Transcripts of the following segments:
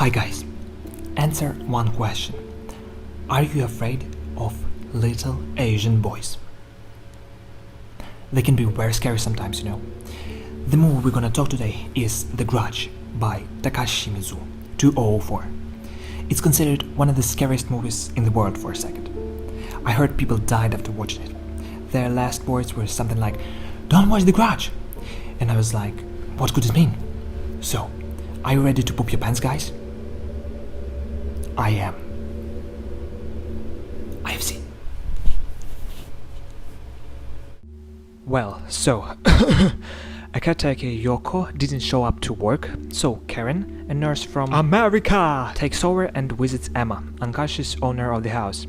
Hi guys, answer one question. Are you afraid of little Asian boys? They can be very scary sometimes, you know. The movie we're gonna talk today is The Grudge by Takashi Shimizu, 2004. It's considered one of the scariest movies in the world for a second. I heard people died after watching it. Their last words were something like, "Don't watch The Grudge!" And I was like, what could it mean? So, are you ready to poop your pants, guys? I am. I have seen. Well, so a caretaker Yoko didn't show up to work, so Karen, a nurse from America, takes over and visits Emma, unconscious owner of the house.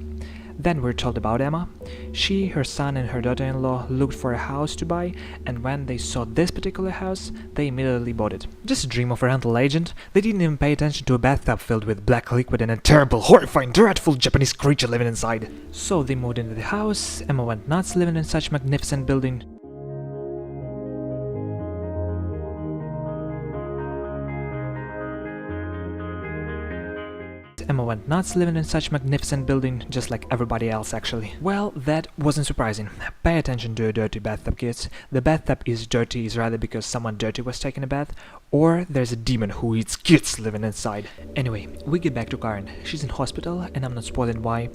Then we're told about Emma. She, her son and her daughter-in-law looked for a house to buy, and when they saw this particular house, they immediately bought it. Just a dream of a rental agent. They didn't even pay attention to a bathtub filled with black liquid and a terrible, horrifying, dreadful Japanese creature living inside. So they moved into the house. Emma went nuts living in such a magnificent building. Emma went nuts living in such a magnificent building, just like everybody else actually. Well, that wasn't surprising. Pay attention to a dirty bathtub, kids. The bathtub is dirty is rather because someone dirty was taking a bath, or there's a demon who eats kids living inside. Anyway, we get back to Karen. She's in hospital, and I'm not spoiling why.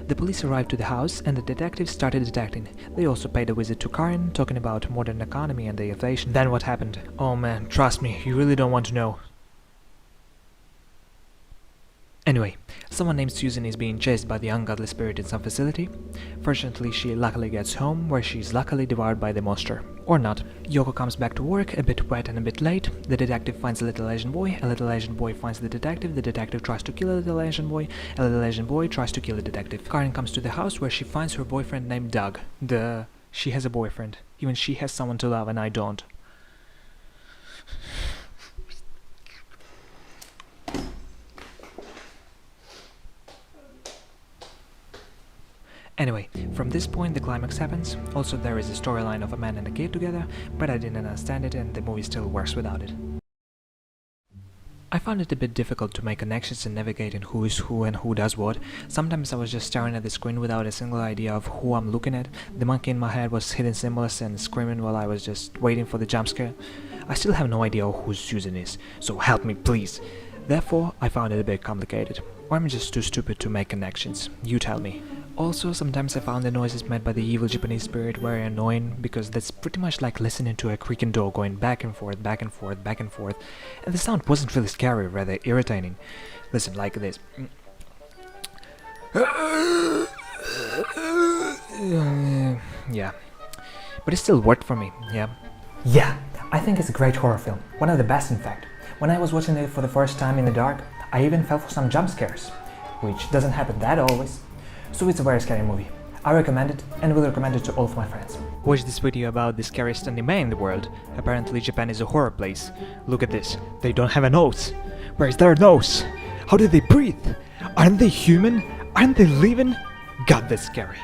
The police arrived to the house, and the detectives started detecting. They also paid a visit to Karen, talking about modern economy and the inflation. Then what happened? Oh man, trust me, you really don't want to know. Anyway, someone named Susan is being chased by the ungodly spirit in some facility. Fortunately, she luckily gets home, where she is luckily devoured by the monster. Or not. Yoko comes back to work, a bit wet and a bit late. The detective finds a little Asian boy finds the detective tries to kill a little Asian boy tries to kill the detective. Karen comes to the house, where she finds her boyfriend named Doug. Duh. She has a boyfriend. Even she has someone to love and I don't. Anyway, from this point the climax happens. Also there is a storyline of a man and a kid together, but I didn't understand it and the movie still works without it. I found it a bit difficult to make connections and navigate in who is who and who does what. Sometimes I was just staring at the screen without a single idea of who I'm looking at. The monkey in my head was hitting symbols and screaming while I was just waiting for the jump scare. I still have no idea who Susan is, so help me please. Therefore, I found it a bit complicated. Or I'm just too stupid to make connections. You tell me. Also, sometimes I found the noises made by the evil Japanese spirit very annoying, because that's pretty much like listening to a creaking door going back and forth, back and forth, back and forth, and the sound wasn't really scary, rather irritating. Listen, like this. Yeah. But it still worked for me, yeah. Yeah, I think it's a great horror film. One of the best, in fact. When I was watching it for the first time in the dark, I even fell for some jump scares, which doesn't happen that always. So it's a very scary movie. I recommend it and will recommend it to all of my friends. Watch this video about the scariest anime in the world. Apparently Japan is a horror place. Look at this. They don't have a nose. Where is their nose? How do they breathe? Aren't they human? Aren't they living? God, that's scary.